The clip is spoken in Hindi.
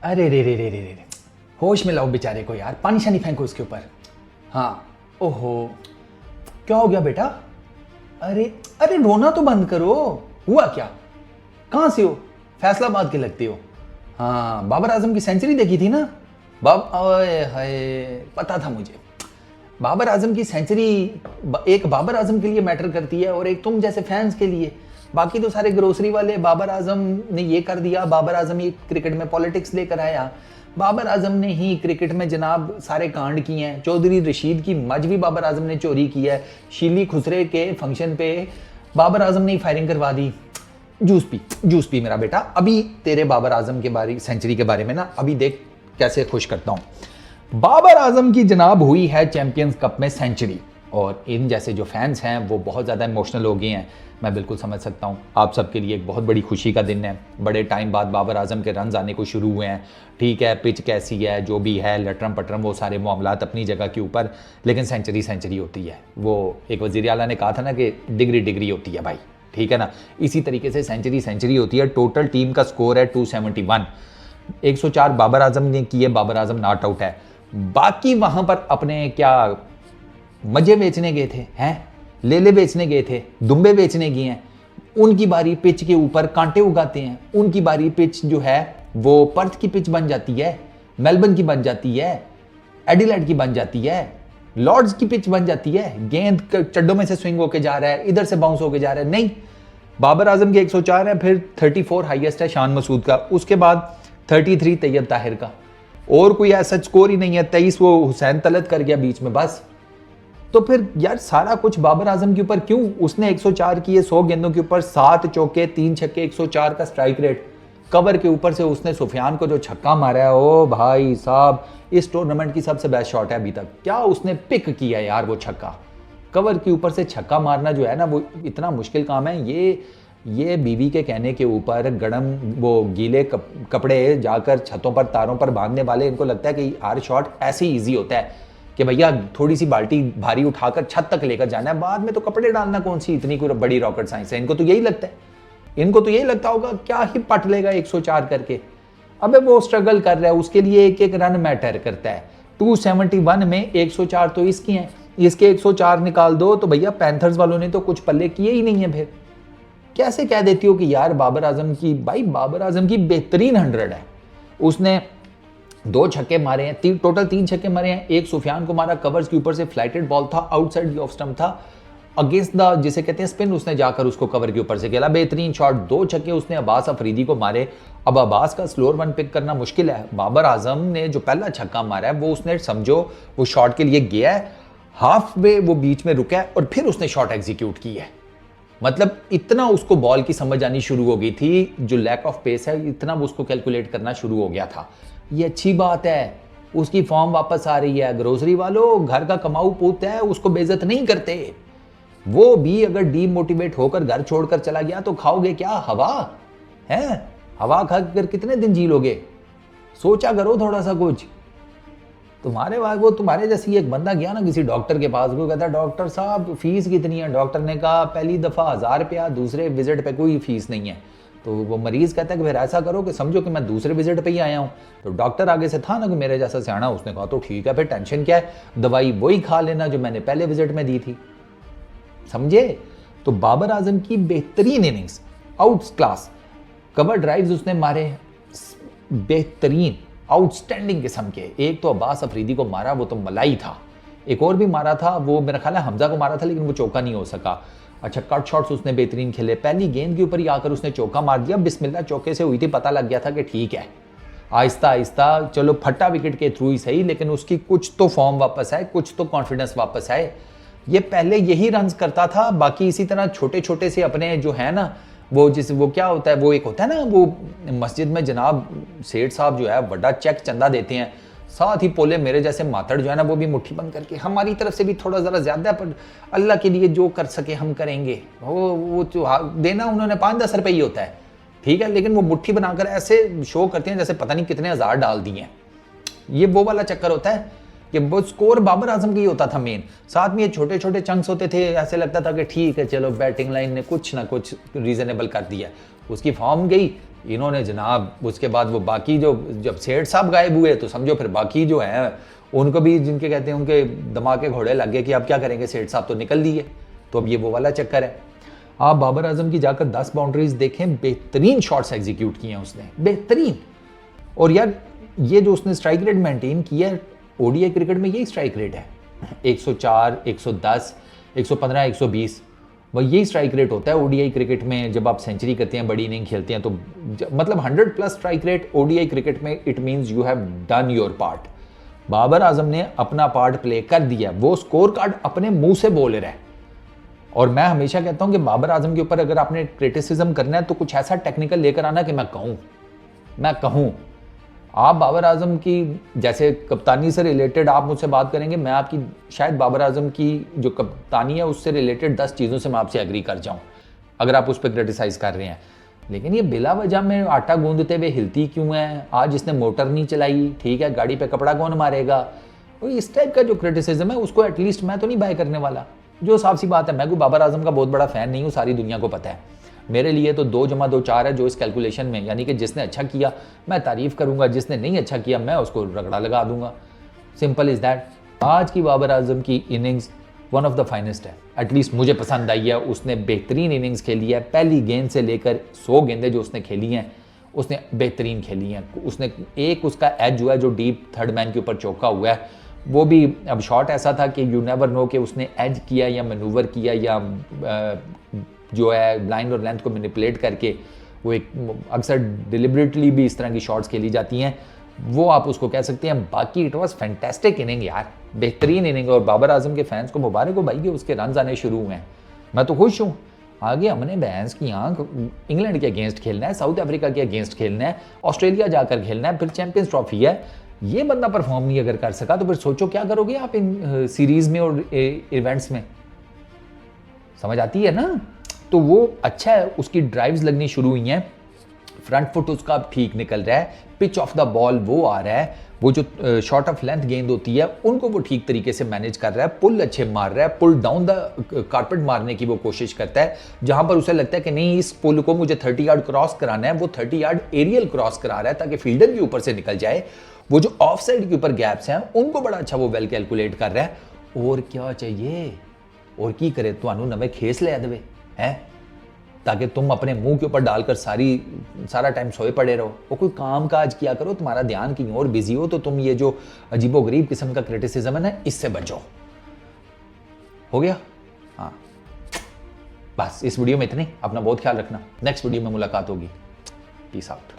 अरे रे रे रे रे रे, होश में लाओ बेचारे को यार, पानी शानी फेंको इसके ऊपर। हाँ, ओहो, क्या हो गया बेटा? अरे अरे रोना तो बंद करो। हुआ क्या? कहाँ से हो? फैसलाबाद के लगते हो। हाँ, बाबर आजम की सेंचुरी देखी थी ना? ओए हाय, पता था मुझे। बाबर आजम की सेंचुरी एक बाबर आजम के लिए मैटर करती है और एक तुम जैसे फैंस के लिए। बाकी तो सारे ग्रोसरी वाले बाबर आजम ने ये कर दिया, बाबर आजम ही क्रिकेट में पॉलिटिक्स लेकर आया, बाबर आजम ने ही क्रिकेट में जनाब सारे कांड किए हैं। चौधरी रशीद की मज भी बाबर आजम ने चोरी की है। शीली खुसरे के फंक्शन पे बाबर आजम ने ही फायरिंग करवा दी। जूस पी मेरा बेटा। अभी तेरे बाबर आजम के बारे सेंचुरी के बारे में ना, अभी देख कैसे खुश करता हूं। बाबर आजम की जनाब हुई है चैंपियंस कप में सेंचुरी, और इन जैसे जो फैंस हैं वो बहुत ज़्यादा इमोशनल हो गए हैं। मैं बिल्कुल समझ सकता हूँ, आप सबके लिए एक बहुत बड़ी खुशी का दिन है। बड़े टाइम बाद बाबर आजम के रन आने को शुरू हुए हैं। ठीक है, पिच कैसी है, जो भी है, लटरम पटरम, वो सारे मामलात अपनी जगह के ऊपर, लेकिन सेंचुरी होती है। वो एक वज़ीर आला ने कहा था ना कि डिग्री होती है भाई, ठीक है ना। इसी तरीके से सेंचुरी होती है। टोटल टीम का स्कोर है 271। 104 बाबर आजम ने किए, बाबर आजम नॉट आउट है। बाकी वहां पर अपने क्या मजे बेचने गए थे, हैं लेले बेचने गए थे, दुम्बे बेचने गए हैं, उनकी बारी पिच के ऊपर कांटे उगाते हैं। उनकी बारी पिच जो है वो पर्थ की पिच बन जाती है, मेलबर्न की बन जाती है, एडिलेड की बन जाती है, लॉर्ड्स की पिच बन जाती है। गेंद चड्डों में से स्विंग होके जा रहा है, इधर से बाउंस होके जा रहा है। नहीं, बाबर आजम के 104 है, फिर 34 हाईएस्ट है शान मसूद का, उसके बाद 33 तैयब ताहिर का, और कोई ऐसा स्कोर ही नहीं है। 23 वो हुसैन तलत कर गया बीच में, बस। तो फिर यार सारा कुछ बाबर आजम के ऊपर क्यों? उसने 104 किए 100 गेंदों के ऊपर, 7 चौके 3 छक्के, 104 का स्ट्राइक रेट। कवर के ऊपर से उसने सुफियान को जो छक्का मारा है, ओ भाई साहब, इस टूर्नामेंट की सबसे बेस्ट शॉट है अभी तक। क्या उसने पिक किया यार वो छक्का, कवर के ऊपर से छक्का मारना जो है ना, वो इतना मुश्किल काम है। ये बीवी के कहने के ऊपर गरम वो गीले कपड़े जाकर छतों पर तारों पर बांधने वाले, इनको लगता है कि हर शॉट ऐसे ही ईजी होता है कि भैया थोड़ी सी बाल्टी भारी उठाकर छत तक लेकर जाना है, बाद में तो कपड़े डालना कौन सी इतनी कोई बड़ी रॉकेट साइंस है। इनको तो यही लगता है, इनको तो यही लगता होगा क्या ही पट लेगा 104 करके। अबे वो स्ट्रगल कर रहा है, उसके लिए एक एक रन मैटर करता है। 271 में 104 तो इसकी हैं, इसके 104 निकाल दो तो भैया पैंथर्स वालों ने तो कुछ पल्ले किए ही नहीं है। फिर कैसे कह देती हो कि यार बाबर आजम की, भाई बाबर आजम की बेहतरीन 100 है। उसने 2 छक्के मारे हैं, टोटल 3 छक्के मारे हैं। एक सुफियान को मारा, कवर्स के ऊपर से फ्लाइटेड बॉल था, आउटसाइड ऑफ स्टंप था, अगेंस्ट द जिसे कहते हैं स्पिन, उसने जाकर उसको कवर के ऊपर से खेला, बेहतरीन शॉट। 2 छक्के उसने अब्बास अफरीदी को मारे। अब अब्बास का स्लोअर वन पिक करना मुश्किल है। बाबर आजम ने जो पहला छक्का मारा है वो उसने, समझो वो शॉट के लिए गया है, हाफ वे वो बीच में रुका है और फिर उसने शॉट एग्जीक्यूट की है। मतलब इतना उसको बॉल की समझ आनी शुरू हो गई थी, जो लैक ऑफ पेस है इतना वो उसको कैलकुलेट करना शुरू हो गया था। ये अच्छी बात है, उसकी फॉर्म वापस आ रही है। ग्रोसरी वालों, घर का कमाऊ पूत है, उसको बेइज्जत नहीं करते। वो भी अगर डीमोटिवेट होकर घर छोड़कर चला गया तो खाओगे क्या? हवा है, हवा खाकर कितने दिन जी लोगे? सोचा करो थोड़ा सा कुछ। तुम्हारे जैसी एक बंदा गया ना किसी डॉक्टर के पास, वो कहता डॉक्टर साहब फीस कितनी है? डॉक्टर ने कहा पहली दफ़ा 1000 रुपया, दूसरे विजिट पे कोई फीस नहीं है। तो वो मरीज कहता है कि फिर ऐसा करो कि समझो कि मैं दूसरे विजिट पे ही आया हूँ। तो डॉक्टर आगे से था ना कि मेरे जैसा सियाना, उसने कहा तो ठीक है, फिर टेंशन क्या है, दवाई वही खा लेना जो मैंने पहले विजिट में दी थी। समझे? तो बाबर आजम की बेहतरीन innings, out class cover drives उसने मारे, बेहतरीन आउटस्टैंडिंग किस्म के। एक तो अब्बास अफरीदी को मारा, वो तो मलाई था। एक और भी मारा था, वो मेरा ख्याल है हमजा को मारा था, लेकिन वो चौका नहीं हो सका। अच्छा, कट शॉट्स उसने बेहतरीन खेले। पहली गेंद के ऊपर ही आकर उसने चौका मार दिया, बिस्मिल्लाह चौके से हुई थी, पता लग गया था कि ठीक है, आहिस्ता आहिस्ता चलो फटा विकेट के थ्रू ही सही, लेकिन उसकी कुछ तो फॉर्म वापस आए, कुछ तो कॉन्फिडेंस वापस आए। ये पहले यही रन करता था, बाकी इसी तरह छोटे छोटे से अपने जो है ना, वो क्या होता है, वो एक होता है ना, वो मस्जिद में जनाब सेठ साहब जो है बड़ा चेक चंदा देते हैं, साथ ही पोले मेरे जैसे मातड़ जो है ना, वो भी मुट्ठी बंद करके हमारी तरफ से भी थोड़ा ज़रा ज़्यादा, पर अल्लाह के लिए जो कर सके हम करेंगे। वो जो देना उन्होंने 5-10 रुपये ही होता है, ठीक है, लेकिन वो मुट्ठी बनाकर ऐसे शो करते हैं जैसे पता नहीं कितने हज़ार डाल दिए हैं। ये वो वाला चक्कर होता है कि वो स्कोर बाबर आजम का ही होता था मेन, साथ में ये छोटे छोटे चंक्स होते थे। ऐसे लगता था कि ठीक है चलो बैटिंग लाइन ने कुछ ना कुछ रीजनेबल कर दिया। उसकी फॉर्म गई, इन्होंने जनाब उसके बाद वो बाकी जो जब सेठ साहब गायब हुए तो समझो फिर बाकी जो हैं उनको भी जिनके कहते हैं उनके दिमाग के घोड़े लग गए कि अब क्या करेंगे, सेठ साहब तो निकल दिए। तो अब ये वो वाला चक्कर है। आप बाबर आजम की जाकर 10 बाउंड्रीज देखें, बेहतरीन शॉट्स एग्जीक्यूट किए हैं उसने, बेहतरीन। और यार ये जो उसने स्ट्राइक रेट मेंटेन किया है, ओडीआई क्रिकेट में यही स्ट्राइक रेट है, 104, 110, 115, 120, वह यही स्ट्राइक रेट होता है ओडीआई क्रिकेट में। जब आप सेंचुरी करते हैं, बड़ी इनिंग खेलते हैं, तो मतलब 100+ स्ट्राइक रेट ओडीआई क्रिकेट में, it means you have done your part. Babar Azam ने अपना पार्ट प्ले कर दिया, वो स्कोर कार्ड अपने मुंह से बोल रहा है। और मैं हमेशा कहता हूं कि बाबर आजम के ऊपर अगर आपने क्रिटिसिज्म करना है तो कुछ ऐसा टेक्निकल लेकर आना कि मैं कहूं। आप बाबर आजम की जैसे कप्तानी से रिलेटेड आप मुझसे बात करेंगे, मैं आपकी शायद बाबर आजम की जो कप्तानी है उससे रिलेटेड 10 चीज़ों से मैं आपसे एग्री कर जाऊं अगर आप उस पर क्रिटिसाइज कर रहे हैं। लेकिन ये बिला वजह में आटा गूंदते हुए हिलती क्यों है? आज इसने मोटर नहीं चलाई, ठीक है, गाड़ी पे कपड़ा कौन मारेगा? तो इस टाइप का जो क्रिटिसिज्म है उसको एटलीस्ट मैं तो नहीं बाय करने वाला। जो साफ सी बात है, मैं कोई बाबर आजम का बहुत बड़ा फैन नहीं हूँ, सारी दुनिया को पता है। मेरे लिए तो 2 + 2 4 है जो इस कैलकुलेशन में, यानी कि जिसने अच्छा किया मैं तारीफ करूंगा, जिसने नहीं अच्छा किया मैं उसको रगड़ा लगा दूंगा। Simple is that. आज की बाबर आजम की innings one of the finest है, एटलीस्ट मुझे पसंद आई है। उसने बेहतरीन इनिंग्स खेली है, पहली गेंद से लेकर 100 गेंदें जो उसने खेली हैं उसने बेहतरीन खेली हैं। उसने एक उसका एज हुआ है जो डीप थर्ड मैन के ऊपर चौका हुआ है, वो भी अब शॉट ऐसा था कि यू नेवर नो कि उसने एज किया या मैनूवर किया या जो है लाइन और लेंथ को मैनिपुलेट करके, वो एक अक्सर डिलिबरेटली भी इस तरह की शॉट्स खेली जाती हैं, वो आप उसको कह सकते हैं। बाकी इट वाज फैंटास्टिक इनिंग यार, बेहतरीन इनिंग। और बाबर आजम के फैंस को मुबारक हो भाई कि उसके रन आने शुरू हुए हैं, मैं तो खुश हूँ। आगे हमने भैंस की आंख इंग्लैंड के अगेंस्ट खेलना है, साउथ अफ्रीका के अगेंस्ट खेलना है, ऑस्ट्रेलिया जाकर खेलना है, फिर चैंपियंस ट्रॉफी है। ये बंदा परफॉर्म नहीं अगर कर सका तो फिर सोचो क्या करोगे आप इन सीरीज में और इवेंट्स में। समझ आती है ना? तो वो अच्छा है, उसकी ड्राइव्स लगनी शुरू हुई हैं, फ्रंट फुट उसका ठीक निकल रहा है, पिच ऑफ द बॉल वो आ रहा है, वो जो शॉर्ट ऑफ लेंथ गेंद होती है उनको वो ठीक तरीके से मैनेज कर रहा है, पुल अच्छे मार रहा है, पुल डाउन द कारपेट मारने की वो कोशिश करता है। जहां पर उसे लगता है कि नहीं इस पुल को मुझे 30 यार्ड क्रॉस कराना है, वो 30 यार्ड एरियल क्रॉस करा रहा है ताकि फील्डर भी ऊपर से निकल जाए। वो जो ऑफ साइड के ऊपर गैप्स हैं उनको बड़ा अच्छा वो वेल कैलकुलेट कर रहा है। और क्या चाहिए, और की करे, तुहानू नवे खेस ले देवे हैं ताकि तुम अपने मुंह के ऊपर डालकर सारा टाइम सोए पड़े रहो। वो कोई काम काज किया करो, तुम्हारा ध्यान कहीं और बिजी हो, तो तुम ये जो अजीबोगरीब किस्म का क्रिटिसिज्म है ना, इससे बचो। हो गया? हाँ, बस इस वीडियो में इतनी। अपना बहुत ख्याल रखना, नेक्स्ट वीडियो में मुलाकात होगी। Peace out.